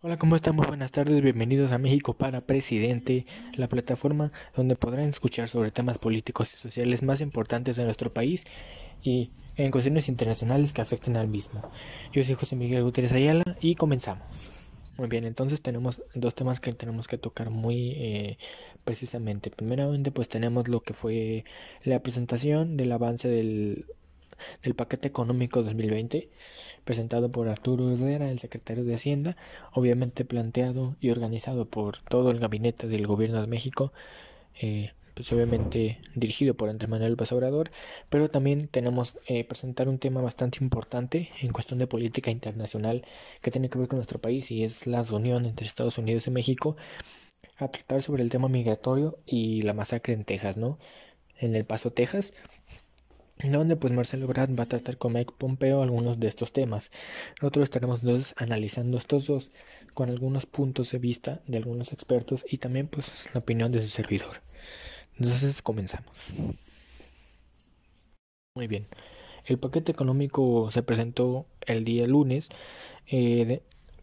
Hola, ¿cómo están? Muy buenas tardes, bienvenidos a México para Presidente, la plataforma donde podrán escuchar sobre temas políticos y sociales más importantes de nuestro país y en cuestiones internacionales que afecten al mismo. Yo soy José Miguel Gutiérrez Ayala y comenzamos. Muy bien, entonces tenemos dos temas que tenemos que tocar muy precisamente. Primeramente, pues tenemos lo que fue la presentación del avance del paquete económico 2020 presentado por Arturo Herrera, el secretario de Hacienda, obviamente planteado y organizado por todo el gabinete del gobierno de México, pues obviamente dirigido por Andrés Manuel López Obrador, pero también tenemos presentar un tema bastante importante en cuestión de política internacional que tiene que ver con nuestro país y es la unión entre Estados Unidos y México a tratar sobre el tema migratorio y la masacre en Texas, ¿no? En El Paso, Texas, donde pues Marcelo Ebrard va a tratar con Mike Pompeo algunos de estos temas. Nosotros estaremos entonces analizando estos dos con algunos puntos de vista de algunos expertos y también pues la opinión de su servidor. Entonces comenzamos. Muy bien. El paquete económico se presentó el día lunes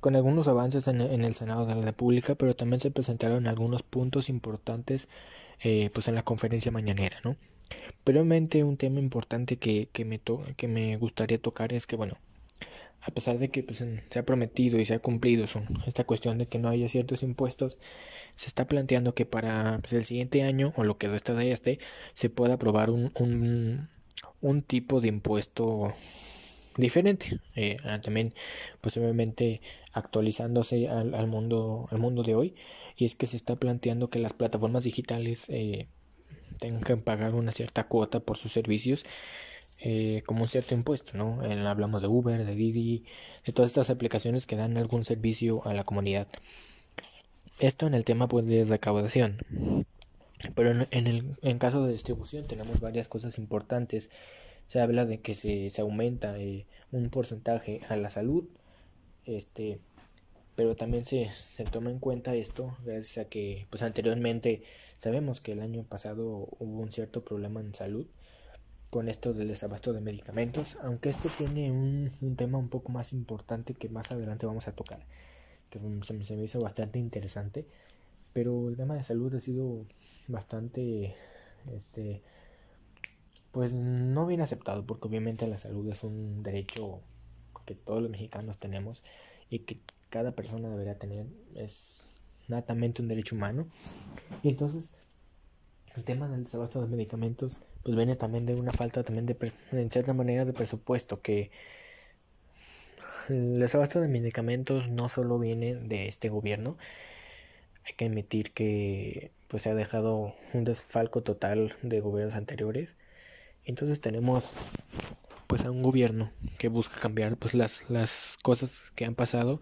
con algunos avances en el Senado de la República, pero también se presentaron algunos puntos importantes pues en la conferencia mañanera, ¿no? Previamente, un tema importante que me gustaría tocar es que, bueno, a pesar de que pues, se ha prometido y se ha cumplido esta cuestión de que no haya ciertos impuestos, se está planteando que para pues, el siguiente año o lo que resta de se pueda aprobar un tipo de impuesto diferente. También, pues obviamente actualizándose al mundo de hoy, y es que se está planteando que las plataformas digitales tengan que pagar una cierta cuota por sus servicios, como un cierto impuesto, ¿no? Hablamos de Uber, de Didi, de todas estas aplicaciones que dan algún servicio a la comunidad. Esto en el tema pues de recaudación. Pero en caso de distribución tenemos varias cosas importantes. Se habla de que se aumenta un porcentaje a la salud, este, pero también se toma en cuenta esto gracias a que pues anteriormente sabemos que el año pasado hubo un cierto problema en salud con esto del desabasto de medicamentos, aunque esto tiene un tema un poco más importante que más adelante vamos a tocar, que se me hizo bastante interesante, pero el tema de salud ha sido bastante, este, pues no bien aceptado, porque obviamente la salud es un derecho que todos los mexicanos tenemos y que cada persona debería tener, es natamente un derecho humano, y entonces el tema del desabasto de medicamentos pues viene también de una falta también en cierta manera de presupuesto, que el desabasto de medicamentos no solo viene de este gobierno. Hay que admitir que pues se ha dejado un desfalco total de gobiernos anteriores. Entonces tenemos pues a un gobierno que busca cambiar pues las cosas que han pasado.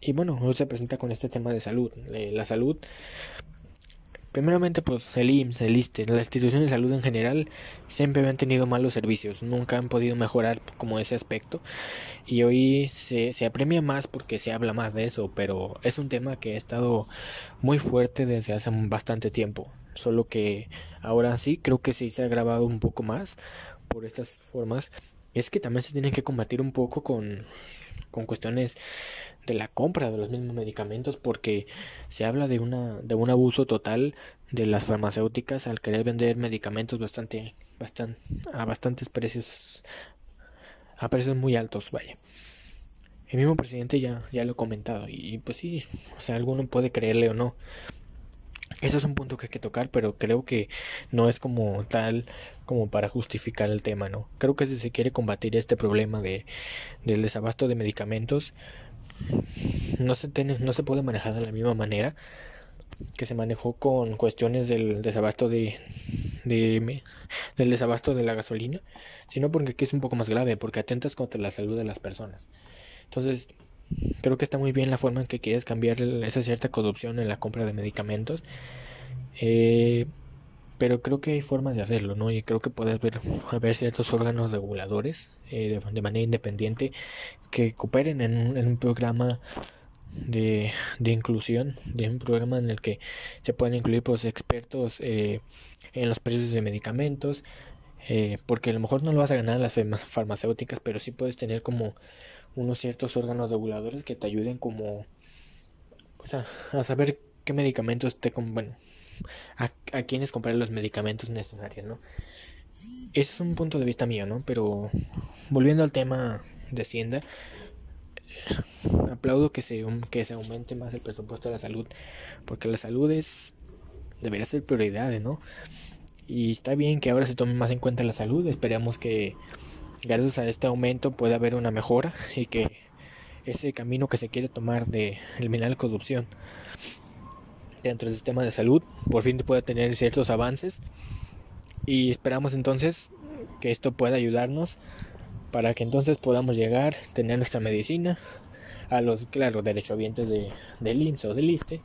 Y bueno, hoy se presenta con este tema de salud. La salud, primeramente, pues el IMSS, el ISSSTE, las instituciones de salud en general siempre han tenido malos servicios, nunca han podido mejorar como ese aspecto, y hoy se apremia más porque se habla más de eso, pero es un tema que ha estado muy fuerte desde hace bastante tiempo, solo que ahora sí creo que sí se ha agravado un poco más por estas formas. Es que también se tiene que combatir un poco con cuestiones de la compra de los mismos medicamentos, porque se habla de un abuso total de las farmacéuticas al querer vender medicamentos a bastantes precios, a precios muy altos, vaya. El mismo presidente ya lo ha comentado y pues sí, o sea, alguno puede creerle o no. Eso es un punto que hay que tocar, pero creo que no es como tal como para justificar el tema, ¿no? Creo que si se quiere combatir este problema del desabasto de medicamentos, no se puede manejar de la misma manera que se manejó con cuestiones del desabasto de del desabasto de la gasolina, sino porque aquí es un poco más grave, porque atentas contra la salud de las personas. Entonces, creo que está muy bien la forma en que quieres cambiar esa cierta corrupción en la compra de medicamentos, eh, pero creo que hay formas de hacerlo, ¿no? Y creo que puedes haber ciertos órganos reguladores de manera independiente que cooperen en un programa de inclusión, de un programa en el que se pueden incluir pues expertos en los precios de medicamentos, porque a lo mejor no lo vas a ganar en las farmacéuticas, pero sí puedes tener como unos ciertos órganos reguladores que te ayuden como pues a saber qué medicamentos a quiénes comprar los medicamentos necesarios, ¿no? Ese es un punto de vista mío, ¿no? Pero volviendo al tema de Hacienda, aplaudo que se aumente más el presupuesto de la salud, porque la salud debería ser prioridad, ¿no? Y está bien que ahora se tome más en cuenta la salud. Esperamos que gracias a este aumento pueda haber una mejora y que ese camino que se quiere tomar de eliminar la corrupción dentro del sistema de salud por fin pueda tener ciertos avances, y esperamos entonces que esto pueda ayudarnos para que entonces podamos llegar, tener nuestra medicina a los, claro, derechohabientes del IMSS o del ISSSTE,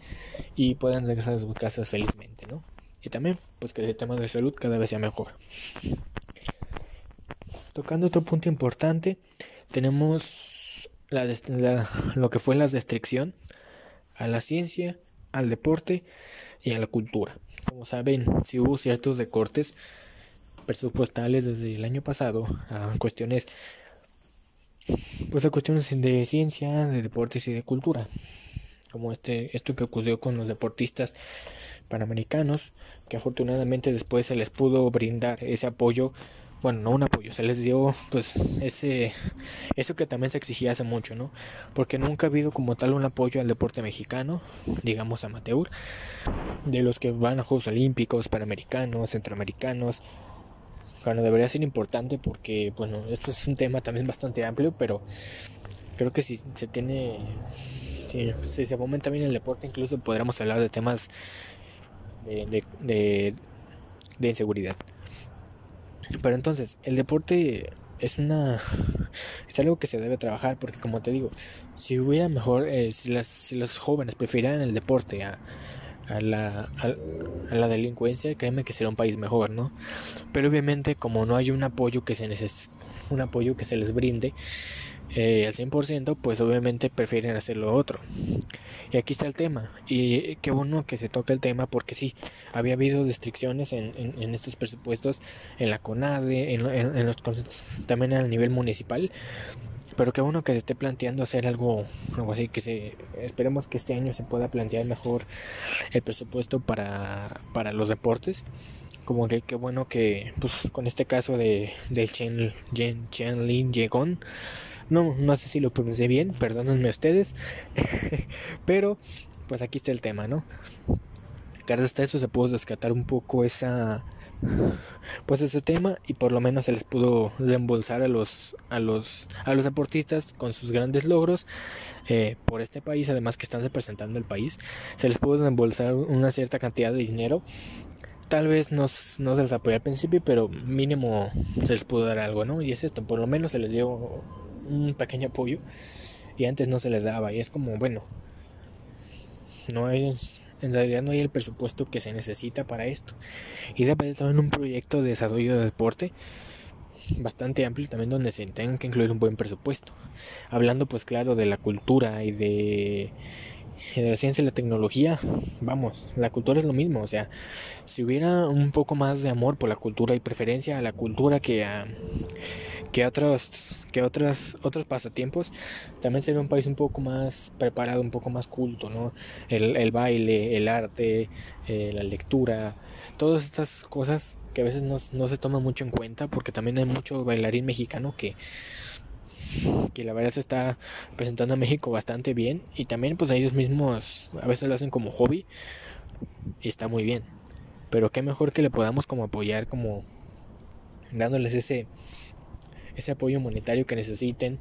y puedan regresar a sus casas felizmente, ¿no? Y también pues que el sistema de salud cada vez sea mejor. Tocando otro punto importante, tenemos lo que fue la restricción a la ciencia, al deporte y a la cultura. Como saben, sí hubo ciertos recortes presupuestales desde el año pasado a cuestiones de ciencia, de deportes y de cultura, como esto que ocurrió con los deportistas panamericanos, que afortunadamente después se les pudo brindar ese apoyo. Bueno, no un apoyo, se les dio pues eso que también se exigía hace mucho, ¿no? Porque nunca ha habido como tal un apoyo al deporte mexicano, digamos amateur, de los que van a Juegos Olímpicos, Panamericanos, Centroamericanos, cuando debería ser importante, porque bueno, esto es un tema también bastante amplio, pero creo que si se fomenta bien el deporte, incluso podríamos hablar de temas de inseguridad. Pero entonces, el deporte es algo que se debe trabajar, porque como te digo, si hubiera mejor, si los jóvenes prefirieran el deporte a la delincuencia, créeme que será un país mejor, ¿no? Pero obviamente como no hay un apoyo que se les brinde al 100%, pues obviamente prefieren hacer lo otro. Y aquí está el tema, y qué bueno que se toca el tema, porque sí, había habido restricciones en estos presupuestos, en la CONADE, en los también a nivel municipal, pero qué bueno que se esté planteando hacer algo así, esperemos que este año se pueda plantear mejor el presupuesto para los deportes. Como que qué bueno que pues con este caso de Chen Lin Yegon, no sé si lo pronuncié bien, perdónenme ustedes, pero pues aquí está el tema, ¿no? Gracias a eso se pudo rescatar un poco ese tema, y por lo menos se les pudo reembolsar a los deportistas con sus grandes logros por este país, además que están representando el país. Se les pudo reembolsar una cierta cantidad de dinero. Tal vez no se les apoyó al principio, pero mínimo se les pudo dar algo, ¿no? Y es esto, por lo menos se les dio un pequeño apoyo, y antes no se les daba, y es como, bueno, en realidad no hay el presupuesto que se necesita para esto. Y debe haber también un proyecto de desarrollo de deporte bastante amplio también, donde se tenga que incluir un buen presupuesto. Hablando pues claro de la cultura y de la ciencia y la tecnología, vamos, la cultura es lo mismo. O sea, si hubiera un poco más de amor por la cultura y preferencia a la cultura que otros pasatiempos, también sería un país un poco más preparado, un poco más culto, ¿no? El baile, el arte, la lectura, todas estas cosas que a veces no se toman mucho en cuenta, porque también hay mucho bailarín mexicano que la verdad se está presentando a México bastante bien, y también pues ellos mismos a veces lo hacen como hobby y está muy bien. Pero qué mejor que le podamos como apoyar, como dándoles ese apoyo monetario que necesiten,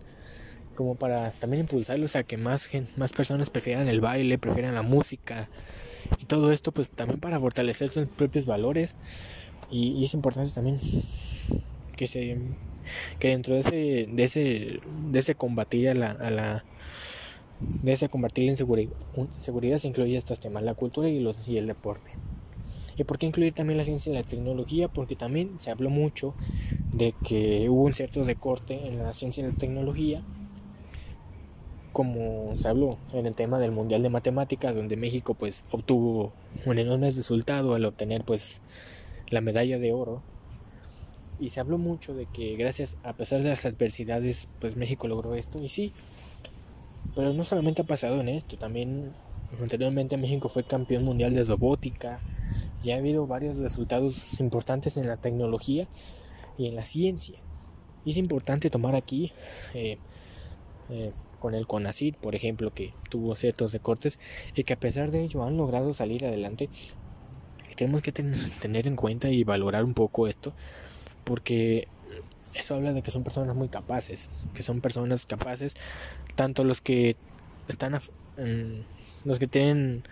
como para también impulsarlos a que más personas prefieran el baile, prefieran la música, y todo esto pues también para fortalecer sus propios valores. Y es importante también que dentro de ese combatir combatir la inseguridad se incluye estos temas, la cultura y el deporte. ¿Y por qué incluir también la ciencia y la tecnología? Porque también se habló mucho de que hubo un cierto recorte en la ciencia y la tecnología, como se habló en el tema del Mundial de Matemáticas, donde México pues obtuvo un enorme resultado al obtener pues la medalla de oro. Y se habló mucho de que a pesar de las adversidades, pues México logró esto. Y sí, pero no solamente ha pasado en esto, también Anteriormente México fue campeón mundial de robótica. Ya ha habido varios resultados importantes en la tecnología y en la ciencia. Y es importante tomar aquí con el CONACYT, por ejemplo, que tuvo ciertos recortes y que a pesar de ello han logrado salir adelante. Tenemos que tener en cuenta y valorar un poco esto, porque eso habla de que son personas muy capaces, tanto los que están los que tienen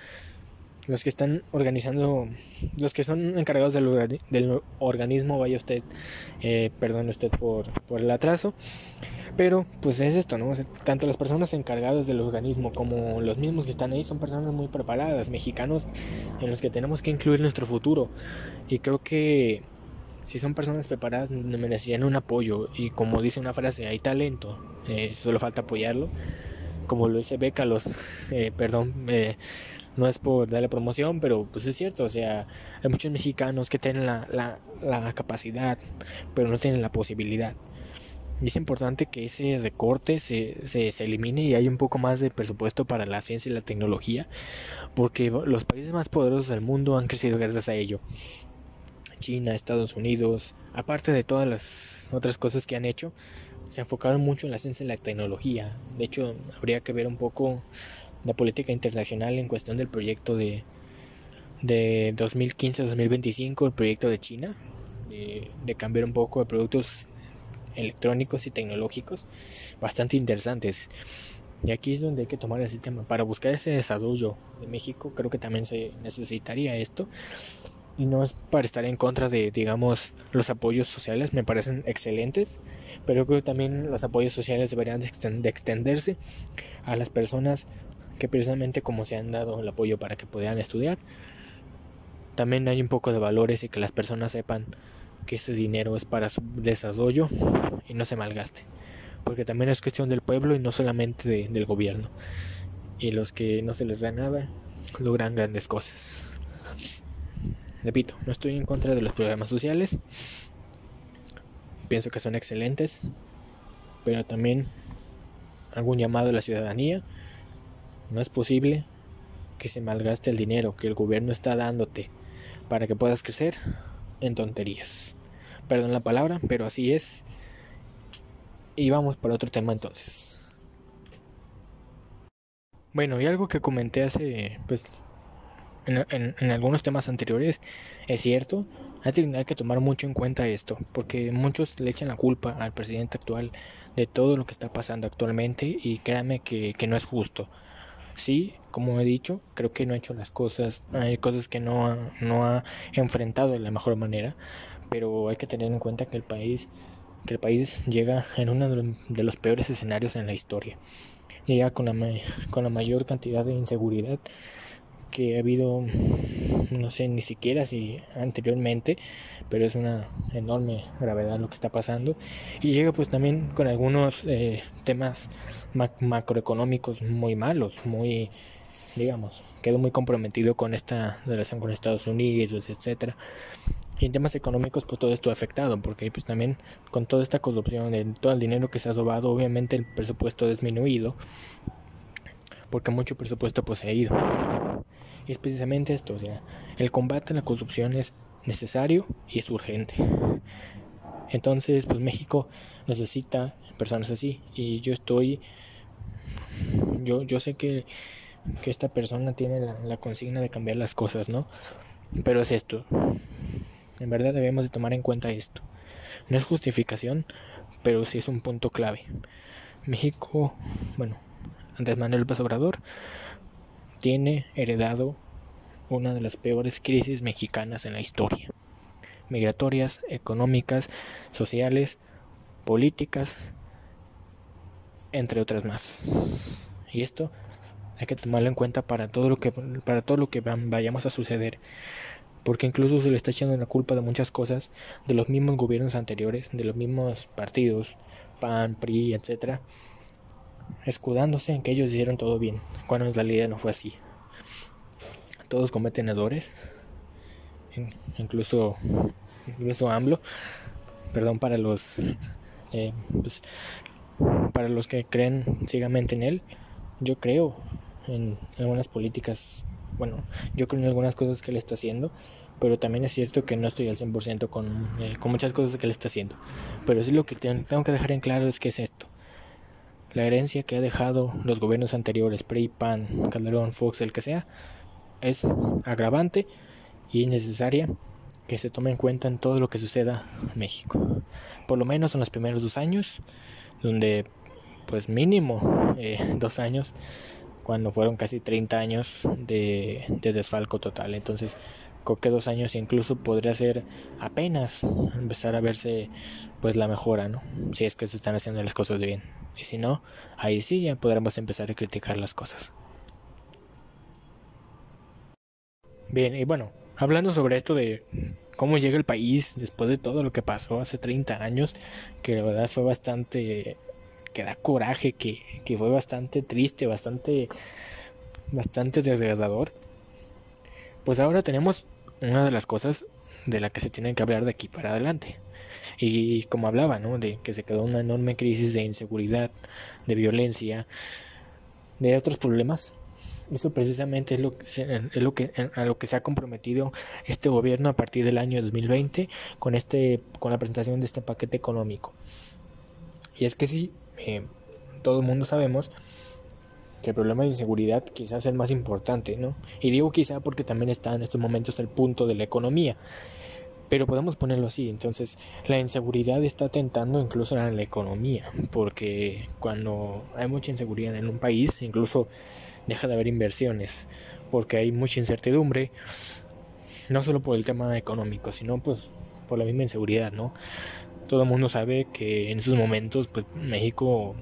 los que están organizando, los que son encargados del organismo. Vaya usted, perdone usted por el atraso, pero pues es esto, ¿no? O sea, tanto las personas encargadas del organismo como los mismos que están ahí son personas muy preparadas, mexicanos en los que tenemos que incluir nuestro futuro. Y creo que si son personas preparadas merecerían un apoyo. Y como dice una frase, hay talento, solo falta apoyarlo. Como lo dice Bécalos, no es por darle promoción, pero pues es cierto. O sea, hay muchos mexicanos que tienen la capacidad, pero no tienen la posibilidad. Y es importante que ese recorte se elimine y haya un poco más de presupuesto para la ciencia y la tecnología, porque los países más poderosos del mundo han crecido gracias a ello. China, Estados Unidos, aparte de todas las otras cosas que han hecho, se enfocaron mucho en la ciencia y la tecnología. De hecho, habría que ver un poco la política internacional en cuestión del proyecto de 2015-2025, el proyecto de China, de cambiar un poco de productos electrónicos y tecnológicos bastante interesantes. Y aquí es donde hay que tomar ese tema. Para buscar ese desarrollo de México, creo que también se necesitaría esto. Y no es para estar en contra de, digamos, los apoyos sociales, me parecen excelentes, pero creo que también los apoyos sociales deberían de extenderse a las personas que precisamente como se han dado el apoyo para que puedan estudiar, también hay un poco de valores y que las personas sepan que ese dinero es para su desarrollo y no se malgaste, porque también es cuestión del pueblo y no solamente del gobierno. Y los que no se les da nada logran grandes cosas. Repito, no estoy en contra de los programas sociales, pienso que son excelentes, pero también hago un llamado a la ciudadanía. No es posible que se malgaste el dinero que el gobierno está dándote para que puedas crecer en tonterías. Perdón la palabra, pero así es. Y vamos para otro tema entonces. Bueno, y algo que comenté hace, pues, en algunos temas anteriores, es cierto. Hay que tomar mucho en cuenta esto, porque muchos le echan la culpa al presidente actual de todo lo que está pasando actualmente, y créanme que no es justo. Sí, como he dicho, creo que no ha hecho las cosas, hay cosas que no ha enfrentado de la mejor manera, pero hay que tener en cuenta que el país llega en uno de los peores escenarios en la historia. Llega con la mayor cantidad de inseguridad que ha habido, no sé ni siquiera si anteriormente, pero es una enorme gravedad lo que está pasando. Y llega pues también con algunos temas macroeconómicos muy malos, muy, digamos, quedó muy comprometido con esta relación con Estados Unidos, etcétera. Y en temas económicos pues todo esto ha afectado, porque pues también con toda esta corrupción, todo el dinero que se ha robado, obviamente el presupuesto ha disminuido, porque mucho presupuesto pues se ha ido. Y es precisamente esto, o sea, el combate a la corrupción es necesario y es urgente. Entonces, pues México necesita personas así, y yo sé que esta persona tiene la consigna de cambiar las cosas, ¿no? Pero es esto. En verdad debemos de tomar en cuenta esto. No es justificación, pero sí es un punto clave. México, bueno, Andrés Manuel López Obrador tiene heredado una de las peores crisis mexicanas en la historia. Migratorias, económicas, sociales, políticas, entre otras más. Y esto hay que tomarlo en cuenta para todo lo que vayamos a suceder, porque incluso se le está echando la culpa de muchas cosas de los mismos gobiernos anteriores, de los mismos partidos, PAN, PRI, etcétera, escudándose en que ellos hicieron todo bien, cuando en realidad no fue así. Todos cometen errores, incluso AMLO, perdón para pues, para los que creen ciegamente en él. Yo creo en algunas políticas. Bueno, yo creo en algunas cosas que él está haciendo, pero también es cierto que no estoy al 100% con muchas cosas que él está haciendo. Pero sí lo que tengo que dejar en claro es que es esto. La herencia que ha dejado los gobiernos anteriores, PRI, PAN, Calderón, Fox, el que sea, es agravante y necesaria que se tome en cuenta en todo lo que suceda en México. Por lo menos en los primeros 2 años, donde pues mínimo 2 años, cuando fueron casi 30 años de desfalco total. Entonces creo que 2 años incluso podría ser apenas empezar a verse pues la mejora, ¿no? Si es que se están haciendo las cosas bien. Y si no, ahí sí ya podremos empezar a criticar las cosas. Bien, y bueno, hablando sobre esto de cómo llega el país después de todo lo que pasó hace 30 años, que la verdad fue bastante, que da coraje, que fue bastante triste, bastante desgarrador. Pues ahora tenemos una de las cosas de la que se tiene que hablar de aquí para adelante. Y como hablaba, ¿no? De que se quedó una enorme crisis de inseguridad, de violencia, de otros problemas. Eso precisamente es a lo que se ha comprometido este gobierno a partir del año 2020 con la presentación de este paquete económico. Y es que sí, todo el mundo sabemos que el problema de inseguridad quizás es el más importante, ¿no? Y digo quizá porque también está en estos momentos el punto de la economía. Pero podemos ponerlo así, entonces la inseguridad está atentando incluso a la economía, porque cuando hay mucha inseguridad en un país, incluso deja de haber inversiones, porque hay mucha incertidumbre, no solo por el tema económico, sino pues por la misma inseguridad, ¿no? Todo el mundo sabe que en esos momentos pues México,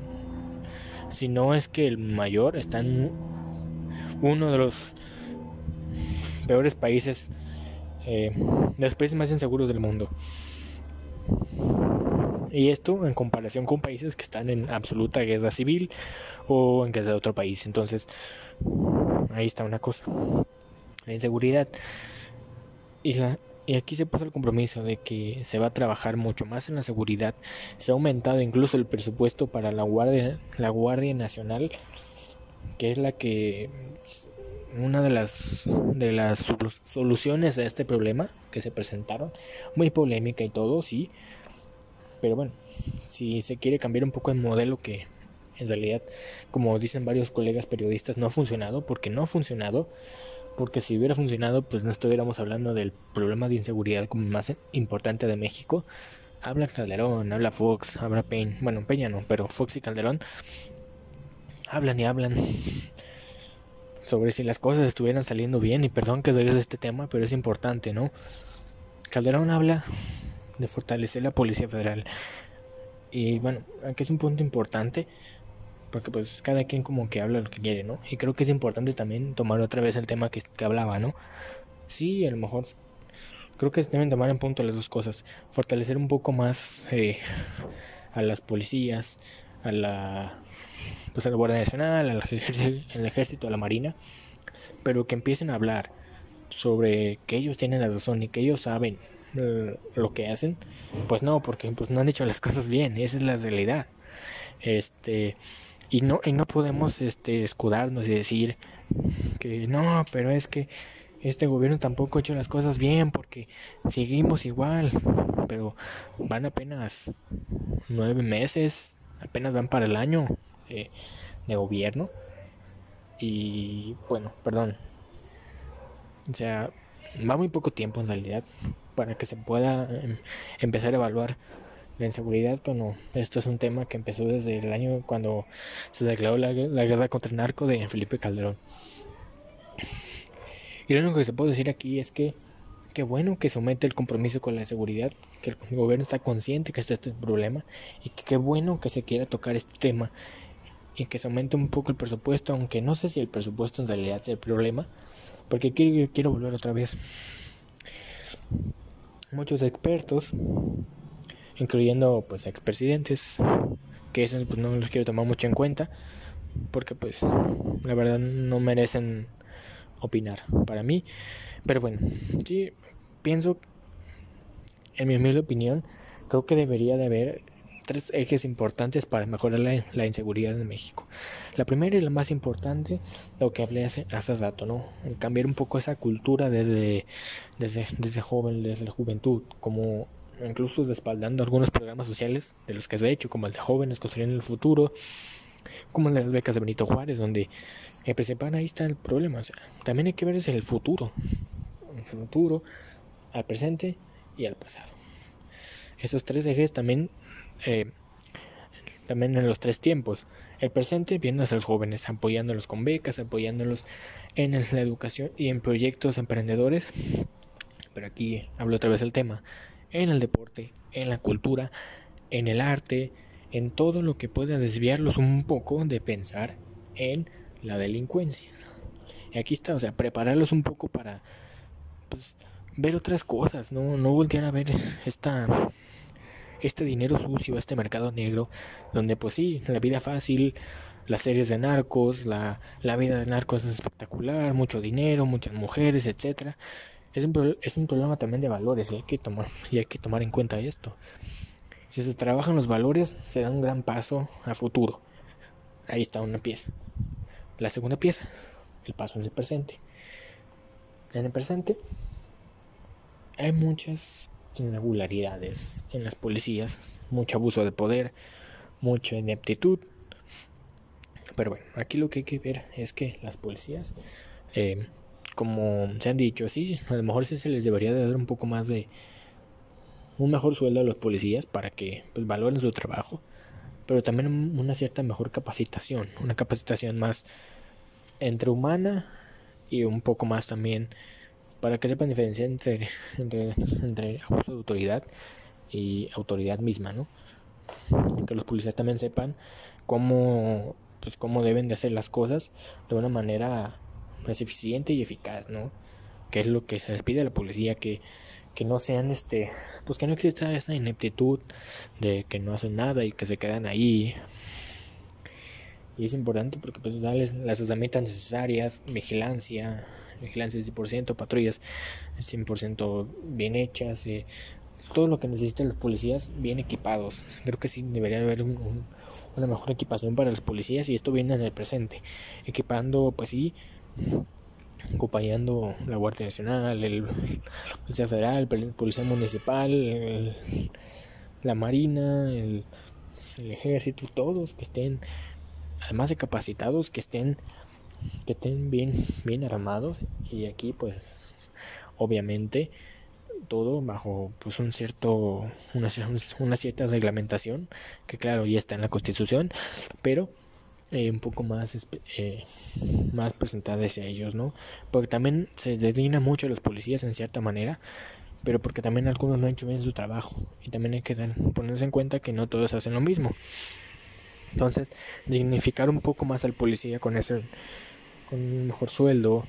si no es que el mayor, está en uno de los peores países, de los países más inseguros del mundo. Y esto en comparación con países que están en absoluta guerra civil o en guerra de otro país. Entonces, ahí está una cosa. La inseguridad. Y aquí se puso el compromiso de que se va a trabajar mucho más en la seguridad. Se ha aumentado incluso el presupuesto para la Guardia Nacional, que es una de las soluciones a este problema que se presentaron. Muy polémica y todo, sí. Pero bueno, si se quiere cambiar un poco el modelo que en realidad, como dicen varios colegas periodistas, no ha funcionado, porque si hubiera funcionado, pues no estuviéramos hablando del problema de inseguridad como más importante de México. Habla Calderón, habla Fox, habla Peña, bueno, Peña no, pero Fox y Calderón hablan y hablan sobre si las cosas estuvieran saliendo bien, y perdón que regrese este tema, pero es importante, ¿no? Calderón habla de fortalecer la Policía Federal. Y bueno, aquí es un punto importante, porque pues cada quien como que habla lo que quiere, ¿no? Y creo que es importante también tomar otra vez el tema que hablaba, ¿no? Sí, a lo mejor creo que se deben tomar en punto las dos cosas. Fortalecer un poco más a las policías, a la Guardia Nacional, al ejército, a la Marina, pero que empiecen a hablar sobre que ellos tienen la razón y que ellos saben lo que hacen. Pues no, porque pues no han hecho las cosas bien, esa es la realidad. Y no podemos escudarnos y decir que no, pero es que este gobierno tampoco ha hecho las cosas bien porque seguimos igual. Pero van apenas 9 meses, apenas van para el año de gobierno. Y bueno, perdón, o sea, va muy poco tiempo en realidad para que se pueda empezar a evaluar la inseguridad, cuando esto es un tema que empezó desde el año cuando se declaró la guerra contra el narco de Felipe Calderón. Y lo único que se puede decir aquí es que qué bueno que se aumente el compromiso con la seguridad, que el gobierno está consciente que está este problema, y que qué bueno que se quiera tocar este tema y que se aumente un poco el presupuesto, aunque no sé si el presupuesto en realidad es el problema, porque quiero volver otra vez. Muchos expertos, incluyendo pues expresidentes, que eso pues no los quiero tomar mucho en cuenta, porque pues la verdad no merecen opinar para mí. Pero bueno, sí pienso, en mi humilde opinión, creo que debería de haber tres ejes importantes para mejorar la inseguridad en México. La primera y la más importante, lo que hablé hace rato, ¿no? El cambiar un poco esa cultura desde joven, desde la juventud, como incluso respaldando algunos programas sociales de los que se ha hecho, como el de Jóvenes Construyendo el Futuro, como las becas de Benito Juárez, donde el principal ahí está el problema. O sea, también hay que ver desde el futuro, al presente y al pasado. Esos tres ejes también en los tres tiempos. El presente viendo hacia los jóvenes, apoyándolos con becas, apoyándolos en la educación y en proyectos emprendedores. Pero aquí hablo otra vez del tema. En el deporte, en la cultura, en el arte, en todo lo que pueda desviarlos un poco de pensar en la delincuencia. Y aquí está, o sea, prepararlos un poco para ver otras cosas, no voltear a ver este dinero sucio, este mercado negro, donde pues sí, la vida fácil, las series de narcos, la vida de narcos es espectacular, mucho dinero, muchas mujeres, etcétera. Es un problema también de valores, y hay que tomar en cuenta esto. Si se trabajan los valores, se da un gran paso a futuro. Ahí está una pieza. La segunda pieza, el paso en el presente. En el presente hay muchas irregularidades en las policías, mucho abuso de poder, mucha ineptitud. Pero bueno, aquí lo que hay que ver es que las policías, como se han dicho, sí, a lo mejor sí se les debería de dar un poco más de un mejor sueldo a los policías para que valoren su trabajo, pero también una cierta mejor capacitación, una capacitación más entre humana y un poco más también para que sepan diferenciar entre abuso de autoridad y autoridad misma, ¿no? Que los policías también sepan cómo deben de hacer las cosas de una manera más eficiente y eficaz, ¿no? Que es lo que se les pide a la policía, que no sean que no exista esa ineptitud de que no hacen nada y que se quedan ahí. Y es importante porque darles las herramientas necesarias, vigilancia 100%, patrullas 100% bien hechas, todo lo que necesitan los policías bien equipados. Creo que sí debería haber una mejor equipación para los policías, y esto viene en el presente, equipando acompañando la Guardia Nacional, el Policía Federal, el Policía Municipal, la Marina, el Ejército, todos que estén, además de capacitados, que estén bien armados. Y aquí pues obviamente todo bajo una cierta reglamentación que claro ya está en la Constitución, pero un poco más presentada hacia ellos, ¿no? Porque también se designa mucho a los policías en cierta manera, pero porque también algunos no han hecho bien su trabajo, y también hay que ponerse en cuenta que no todos hacen lo mismo. Entonces, dignificar un poco más al policía con un mejor sueldo,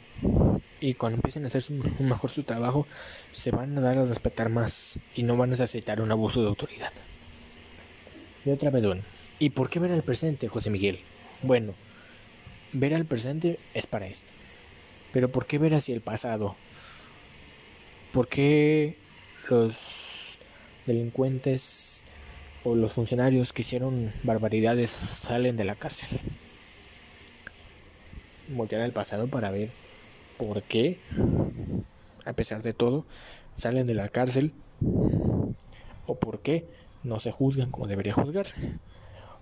y cuando empiecen a hacer un mejor su trabajo, se van a dar a respetar más y no van a necesitar un abuso de autoridad. Y otra vez, bueno, ¿y por qué ver al presente, José Miguel? Bueno, ver al presente es para esto, pero ¿por qué ver hacia el pasado? ¿Por qué los delincuentes o los funcionarios que hicieron barbaridades salen de la cárcel? Voltear al pasado para ver por qué, a pesar de todo, salen de la cárcel, o por qué no se juzgan como debería juzgarse.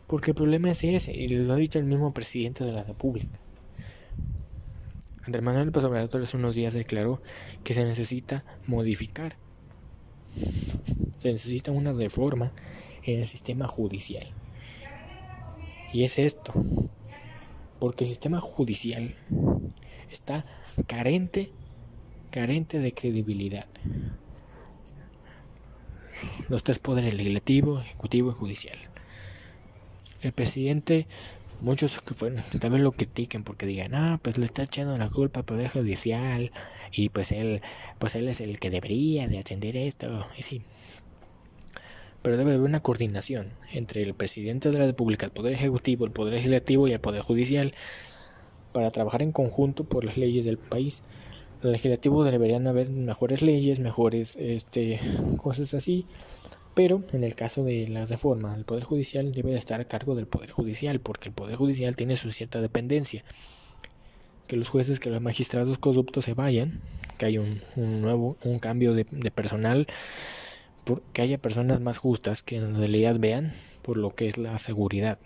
Porque el problema es ese, y lo ha dicho el mismo presidente de la República. Andrés Manuel López Obrador hace unos días declaró que se necesita modificar, se necesita una reforma en el sistema judicial. Y es esto, porque el sistema judicial está carente de credibilidad. Los tres poderes, legislativo, ejecutivo y judicial. El presidente, muchos también lo critiquen porque digan, pues le está echando la culpa al poder judicial, y pues él es el que debería de atender esto. Y sí, pero debe haber una coordinación entre el presidente de la República, el poder ejecutivo, el poder legislativo y el poder judicial, para trabajar en conjunto por las leyes del país. El legislativo deberían haber mejores leyes, mejores cosas así, Pero en el caso de la reforma, el Poder Judicial debe de estar a cargo del Poder Judicial, porque el Poder Judicial tiene su cierta dependencia. Que los jueces, que los magistrados corruptos se vayan, que haya un cambio de personal, que haya personas más justas que en realidad vean por lo que es la seguridad,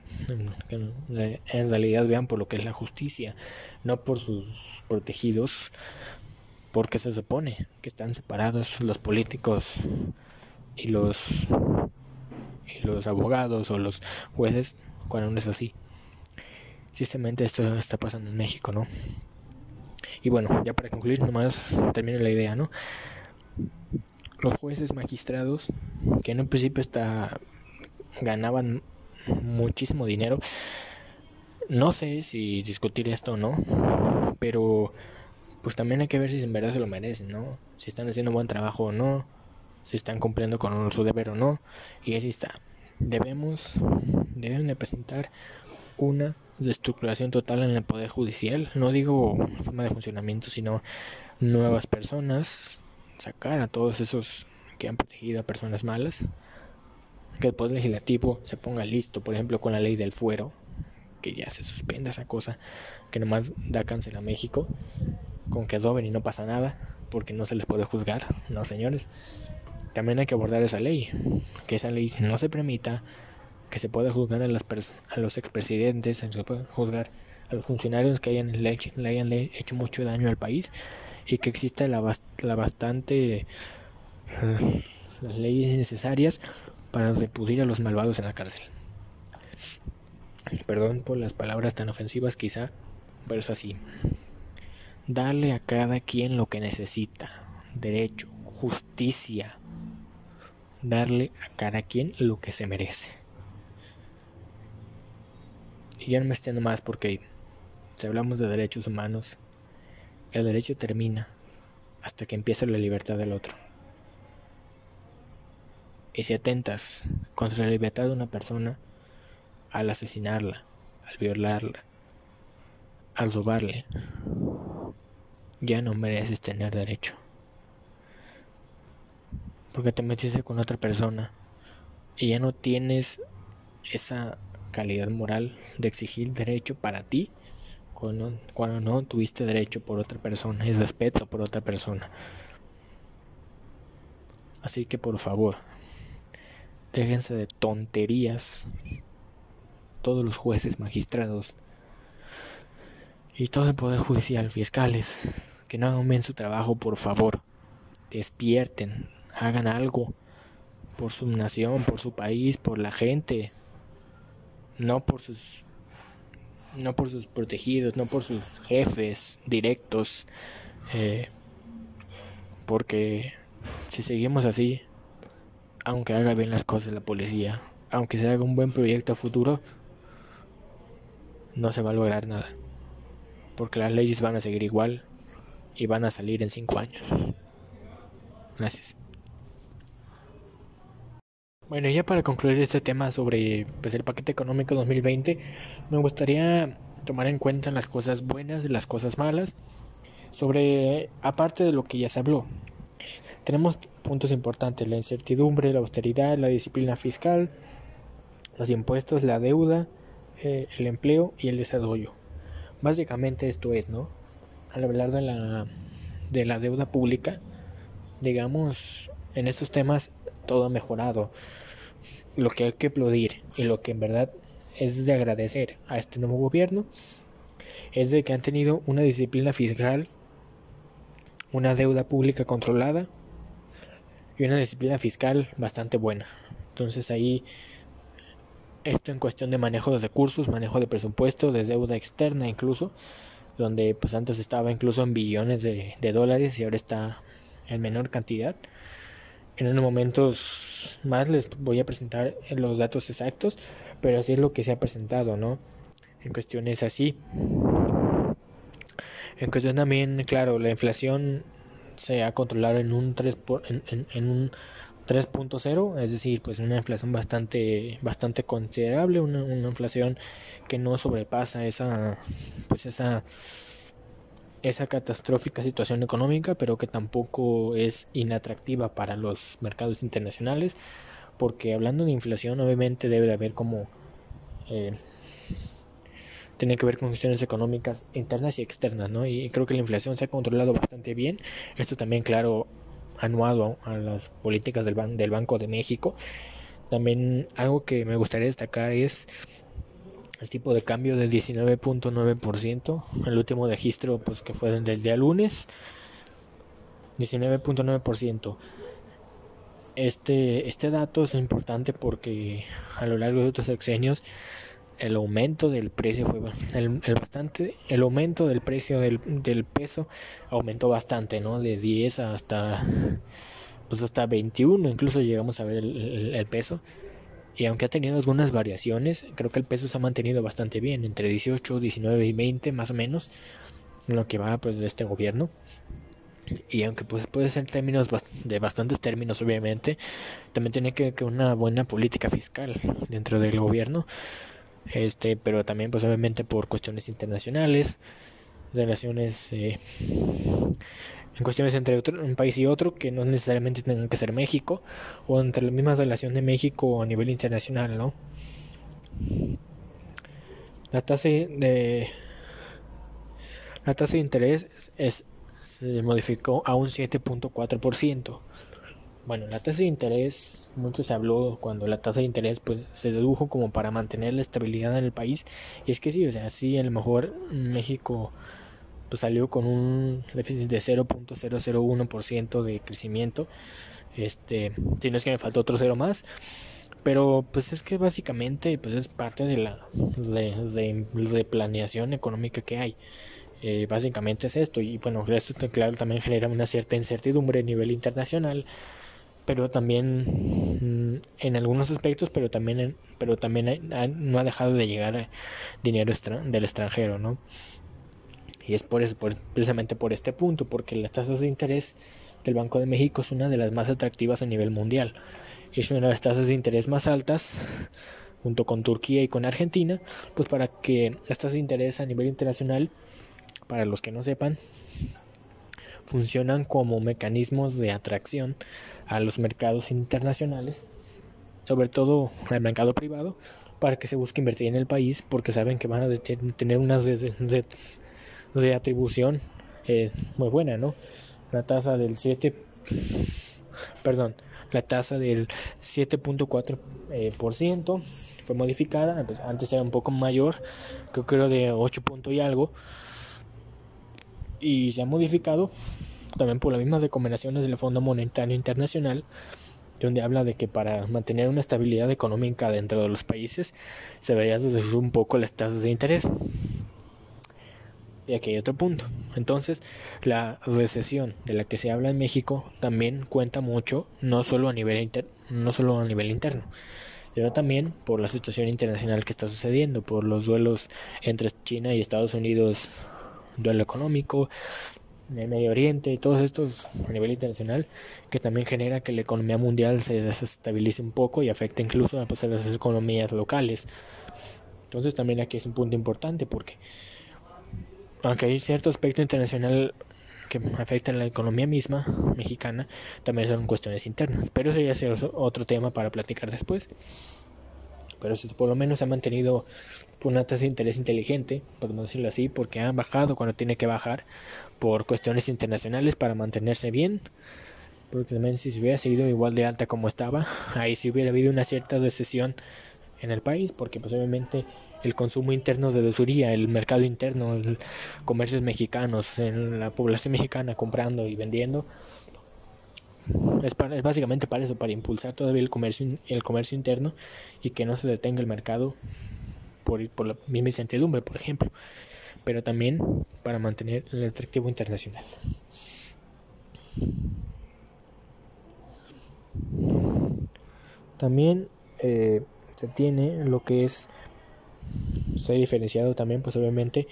que en realidad vean por lo que es la justicia, no por sus protegidos, porque se supone que están separados los políticos y los abogados o los jueces, cuando no es así. Tristemente esto está pasando en México, ¿no? Y bueno, ya para concluir, nomás termino la idea, ¿no? Los jueces magistrados, que en un principio ganaban muchísimo dinero, no sé si discutir esto o no, pero pues también hay que ver si en verdad se lo merecen, ¿no? Si están haciendo un buen trabajo o no, si están cumpliendo con su deber o no. Y así está. Deben de presentar una reestructuración total en el Poder Judicial. No digo forma de funcionamiento, sino nuevas personas, sacar a todos esos que han protegido a personas malas, que el Poder Legislativo se ponga listo, por ejemplo con la ley del fuero, que ya se suspenda esa cosa que nomás da cáncer a México, con que roben y no pasa nada, porque no se les puede juzgar. No, señores, también hay que abordar esa ley, que esa ley no se permita que se pueda juzgar a los expresidentes, se pueda juzgar a los funcionarios que le hayan hecho mucho daño al país, y que exista las leyes necesarias para repudir a los malvados en la cárcel. Perdón por las palabras tan ofensivas quizá, pero es así. Darle a cada quien lo que necesita, derecho, justicia. Darle a cada quien lo que se merece. Y ya no me extiendo más, porque si hablamos de derechos humanos, el derecho termina hasta que empieza la libertad del otro. Y si atentas contra la libertad de una persona, al asesinarla, al violarla, al robarle, ya no mereces tener derecho, porque te metiste con otra persona y ya no tienes esa calidad moral de exigir derecho para ti cuando no tuviste derecho por otra persona y respeto por otra persona. Así que por favor, déjense de tonterías, todos los jueces, magistrados y todo el Poder Judicial, fiscales, que no hagan bien su trabajo. Por favor, despierten, hagan algo por su nación, por su país, por la gente, no por sus protegidos, no por sus jefes directos, porque si seguimos así, aunque haga bien las cosas la policía, aunque se haga un buen proyecto a futuro, no se va a lograr nada, porque las leyes van a seguir igual y van a salir en 5 años. Gracias. Bueno, ya para concluir este tema sobre el paquete económico 2020, me gustaría tomar en cuenta las cosas buenas y las cosas malas, aparte de lo que ya se habló. Tenemos puntos importantes: la incertidumbre, la austeridad, la disciplina fiscal, los impuestos, la deuda, el empleo y el desarrollo. Básicamente esto es, ¿no? Al hablar de la deuda pública, digamos, en estos temas todo ha mejorado. Lo que hay que aplaudir y lo que en verdad es de agradecer a este nuevo gobierno es de que han tenido una disciplina fiscal, una deuda pública controlada y una disciplina fiscal bastante buena. Entonces ahí, esto en cuestión de manejo de recursos, manejo de presupuesto, de deuda externa incluso, donde pues antes estaba incluso en billones de dólares y ahora está en menor cantidad. En unos momentos más les voy a presentar los datos exactos, pero así es lo que se ha presentado, ¿no? En cuestiones así. En cuestión también, claro, la inflación se ha controlado en un 3.0, es decir, pues una inflación bastante considerable, una inflación que no sobrepasa esa catastrófica situación económica, pero que tampoco es inatractiva para los mercados internacionales, porque hablando de inflación obviamente debe de haber como tiene que ver con cuestiones económicas internas y externas, ¿no? Y creo que la inflación se ha controlado bastante bien. Esto también, claro, anuado a las políticas del Banco de México. También algo que me gustaría destacar es el tipo de cambio del 19.9%, el último registro pues que fue del día lunes, 19.9%. Este dato es importante porque a lo largo de otros sexenios el aumento del precio fue el aumento del precio del peso aumentó bastante, ¿no? De 10 hasta 21, incluso llegamos a ver el peso. Y aunque ha tenido algunas variaciones, creo que el peso se ha mantenido bastante bien, entre 18, 19 y 20 más o menos, en lo que va pues de este gobierno. Y aunque pues puede ser términos de bastantes términos obviamente, también tiene que ver una buena política fiscal dentro del gobierno. Pero también pues obviamente por cuestiones internacionales, relaciones en cuestiones entre un país y otro que no necesariamente tengan que ser México, o entre la misma relación de México a nivel internacional, ¿no? La tasa de interés se modificó a un 7.4%. Bueno, la tasa de interés, mucho se habló cuando la tasa de interés pues se dedujo como para mantener la estabilidad en el país, y es que sí, o sea, sí, a lo mejor México pues salió con un déficit de 0.001% de crecimiento, si no es que me faltó otro cero más, pero pues es que básicamente pues es parte de la de planeación económica que hay. Básicamente es esto, y bueno, esto claro también genera una cierta incertidumbre a nivel internacional, pero también en algunos aspectos, pero también no ha dejado de llegar dinero del extranjero, ¿no? Y es precisamente por este punto, porque las tasas de interés del Banco de México es una de las más atractivas a nivel mundial. Es una de las tasas de interés más altas, junto con Turquía y con Argentina, pues para que las tasas de interés a nivel internacional, para los que no sepan, funcionan como mecanismos de atracción a los mercados internacionales, sobre todo al mercado privado, para que se busque invertir en el país, porque saben que van a tener unas de atribución muy buena, ¿no? La tasa del 7.4% fue modificada, pues antes era un poco mayor, creo de 8 punto y algo, y se ha modificado también por las mismas recomendaciones del Fondo Monetario Internacional, donde habla de que para mantener una estabilidad económica dentro de los países se debería reducir un poco las tasas de interés. Y aquí hay otro punto. Entonces, la recesión de la que se habla en México también cuenta mucho, no solo a nivel interno, sino también por la situación internacional que está sucediendo, por los duelos entre China y Estados Unidos, duelo económico, en el Medio Oriente y todos estos a nivel internacional, que también genera que la economía mundial se desestabilice un poco y afecta incluso a las economías locales. Entonces también aquí es un punto importante, porque aunque hay cierto aspecto internacional que afecta a la economía misma mexicana, también son cuestiones internas, pero eso ya será otro tema para platicar después. Pero por lo menos ha mantenido una tasa de interés inteligente, podemos decirlo así, porque ha bajado cuando tiene que bajar por cuestiones internacionales para mantenerse bien, porque también si se hubiera seguido igual de alta como estaba, ahí sí hubiera habido una cierta recesión en el país, porque pues obviamente el consumo interno reduciría, el mercado interno, el comercios mexicanos, en la población mexicana comprando y vendiendo, es básicamente para eso, para impulsar todavía el comercio interno y que no se detenga el mercado por la misma incertidumbre, por ejemplo, pero también para mantener el atractivo internacional. También se tiene lo que es, se ha diferenciado también pues obviamente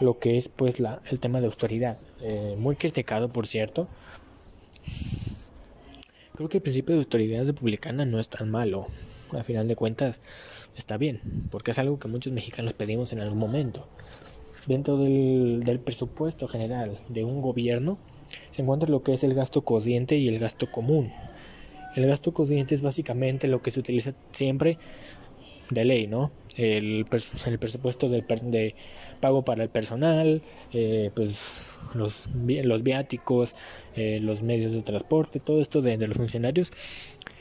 lo que es pues el tema de austeridad, muy criticado por cierto. Creo que el principio de austeridad republicana no es tan malo, a final de cuentas está bien, porque es algo que muchos mexicanos pedimos en algún momento. Dentro del presupuesto general de un gobierno se encuentra lo que es el gasto corriente y el gasto común. El gasto corriente es básicamente lo que se utiliza siempre de ley, ¿no? El presupuesto de pago para el personal, pues los viáticos, los medios de transporte, todo esto de los funcionarios.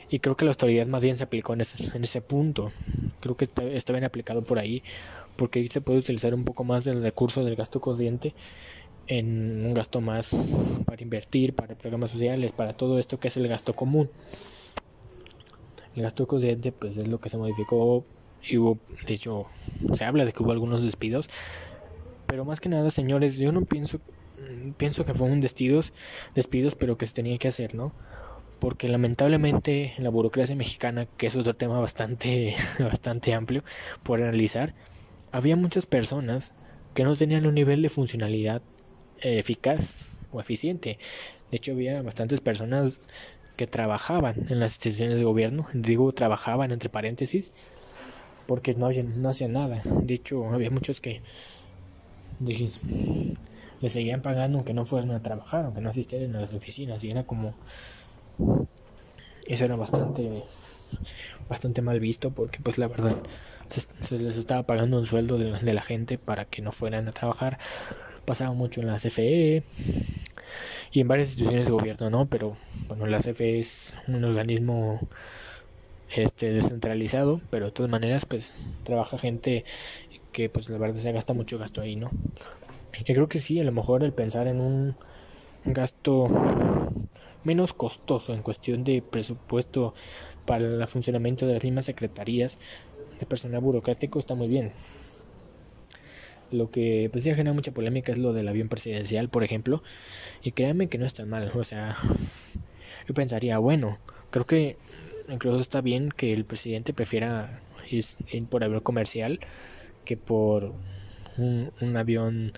Y creo que la autoridad más bien se aplicó en ese punto. Creo que está bien aplicado por ahí, porque ahí se puede utilizar un poco más del recurso del gasto corriente en un gasto más para invertir, para programas sociales, para todo esto que es el gasto común. El gasto corriente pues es lo que se modificó y hubo, de hecho, se habla de que hubo algunos despidos, pero más que nada, señores, yo no pienso que fueron despidos, pero que se tenía que hacer, ¿no? Porque lamentablemente en la burocracia mexicana, que es otro tema bastante amplio por analizar, había muchas personas que no tenían un nivel de funcionalidad eficaz o eficiente. De hecho, había bastantes personas que trabajaban en las instituciones de gobierno, digo trabajaban entre paréntesis, porque no hacían nada. De hecho, había muchos que les seguían pagando aunque no fueran a trabajar, aunque no asistieran a las oficinas, y era como... Eso era bastante mal visto, porque pues la verdad se les estaba pagando un sueldo de la gente para que no fueran a trabajar. Pasaba mucho en la CFE y en varias instituciones de gobierno, ¿no? Pero bueno, la CFE es un organismo descentralizado, pero de todas maneras pues trabaja gente que pues la verdad se gasta mucho gasto ahí, ¿no? Y creo que sí, a lo mejor el pensar en un gasto menos costoso en cuestión de presupuesto para el funcionamiento de las mismas secretarías de personal burocrático está muy bien. Lo que pues ya genera mucha polémica es lo del avión presidencial, por ejemplo, y créanme que no es tan mal. O sea, yo pensaría, bueno, creo que incluso está bien que el presidente prefiera ir por avión comercial que por un avión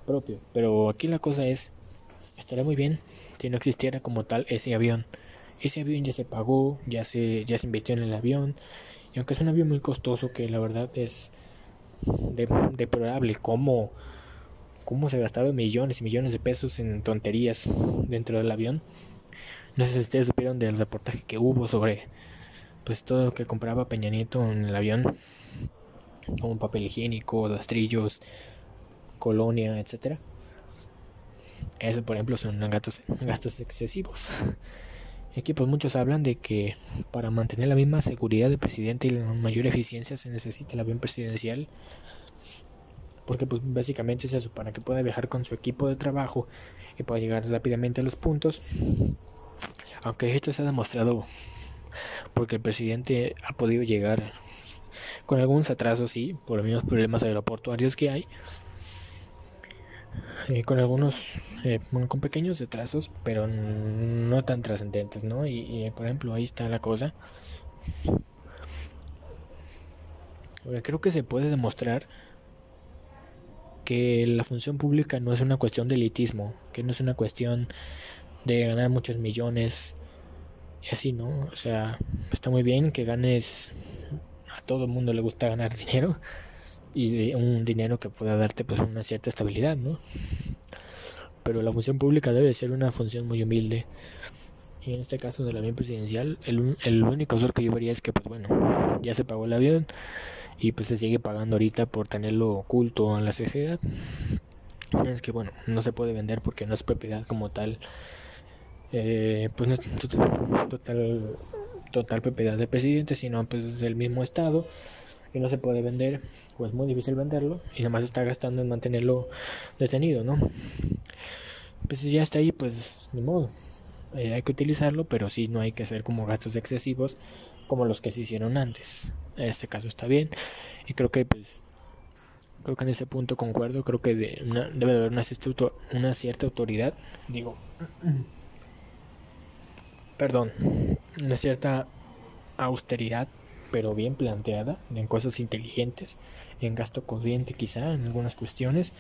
propio, pero aquí la cosa es, estaría muy bien si no existiera como tal ese avión. Ese avión ya se pagó, ya se invirtió en el avión, y aunque es un avión muy costoso, que la verdad es deplorable cómo se gastaron millones y millones de pesos en tonterías dentro del avión. No sé si ustedes supieron del reportaje que hubo sobre pues todo lo que compraba Peña Nieto en el avión, como papel higiénico, rastrillos, colonia, etcétera. Eso, por ejemplo, son gastos excesivos. Aquí pues muchos hablan de que para mantener la misma seguridad del presidente y la mayor eficiencia se necesita el avión presidencial, porque pues básicamente es eso, para que pueda viajar con su equipo de trabajo y pueda llegar rápidamente a los puntos. Aunque esto se ha demostrado porque el presidente ha podido llegar con algunos atrasos, sí, por los mismos problemas aeroportuarios que hay, con pequeños retrasos, pero no tan trascendentes, ¿no? Y por ejemplo, ahí está la cosa. Ahora, creo que se puede demostrar que la función pública no es una cuestión de elitismo, que no es una cuestión de ganar muchos millones y así, ¿no? O sea, está muy bien que ganes, a todo el mundo le gusta ganar dinero, y un dinero que pueda darte pues una cierta estabilidad, ¿no? Pero la función pública debe ser una función muy humilde, y en este caso del avión presidencial el único error que yo vería es que pues bueno, ya se pagó el avión y pues se sigue pagando ahorita por tenerlo oculto en la sociedad. Es que bueno, no se puede vender porque no es propiedad como tal, pues no es total propiedad del presidente, sino pues del mismo estado, y no se puede vender, o es muy difícil venderlo, y nada más está gastando en mantenerlo detenido, ¿no? Pues si ya está ahí, pues ni modo, hay que utilizarlo, pero sí no hay que hacer como gastos excesivos como los que se hicieron antes. En este caso está bien, y creo que en ese punto concuerdo. Creo que debe de haber una cierta autoridad, digo, perdón, una cierta austeridad, pero bien planteada, en cosas inteligentes, en gasto corriente quizá, en algunas cuestiones,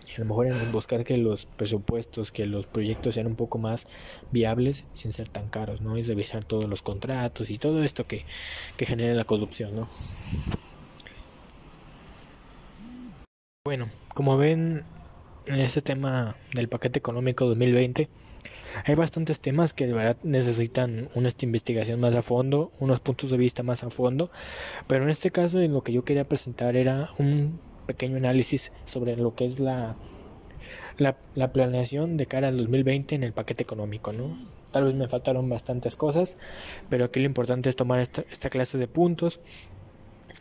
y a lo mejor en buscar que los presupuestos, que los proyectos sean un poco más viables sin ser tan caros, ¿no? Y revisar todos los contratos y todo esto que genera la corrupción, ¿no? Bueno, como ven, en este tema del paquete económico 2020, Hay bastantes temas que de verdad necesitan una investigación más a fondo, unos puntos de vista más a fondo, pero en este caso lo que yo quería presentar era un pequeño análisis sobre lo que es la planeación de cara al 2020 en el paquete económico, ¿no? Tal vez me faltaron bastantes cosas, pero aquí lo importante es tomar esta clase de puntos,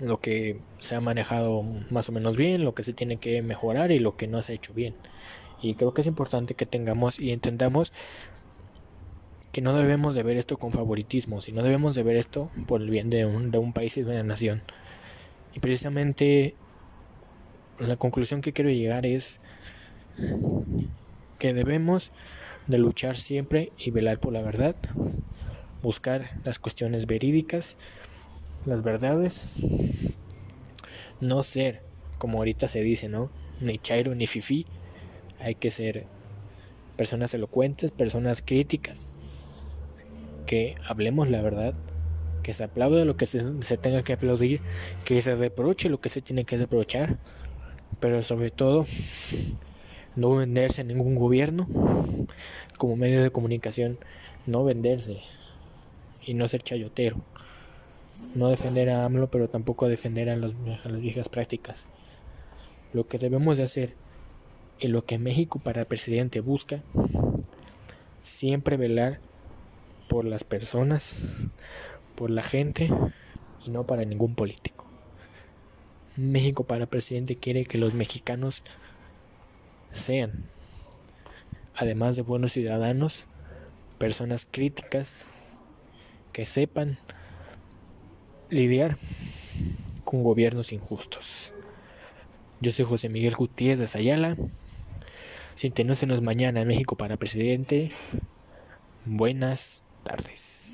lo que se ha manejado más o menos bien, lo que se tiene que mejorar y lo que no se ha hecho bien. Y creo que es importante que tengamos y entendamos que no debemos de ver esto con favoritismo, sino debemos de ver esto por el bien de un país y de una nación. Y precisamente la conclusión que quiero llegar es que debemos de luchar siempre y velar por la verdad, buscar las cuestiones verídicas, las verdades, no ser, como ahorita se dice, ¿no? Ni chairo ni fifí, hay que ser personas elocuentes, personas críticas, que hablemos la verdad, que se aplaude lo que se tenga que aplaudir, que se reproche lo que se tiene que reprochar, pero sobre todo no venderse a ningún gobierno como medio de comunicación, no venderse y no ser chayotero, no defender a AMLO, pero tampoco defender a las viejas prácticas. Lo que debemos de hacer y lo que México para presidente busca, siempre velar por las personas, por la gente y no para ningún político. México para presidente quiere que los mexicanos sean, además de buenos ciudadanos, personas críticas que sepan lidiar con gobiernos injustos. Yo soy José Miguel Gutiérrez Ayala. Sintonícenos mañana en México para presidente. Buenas tardes.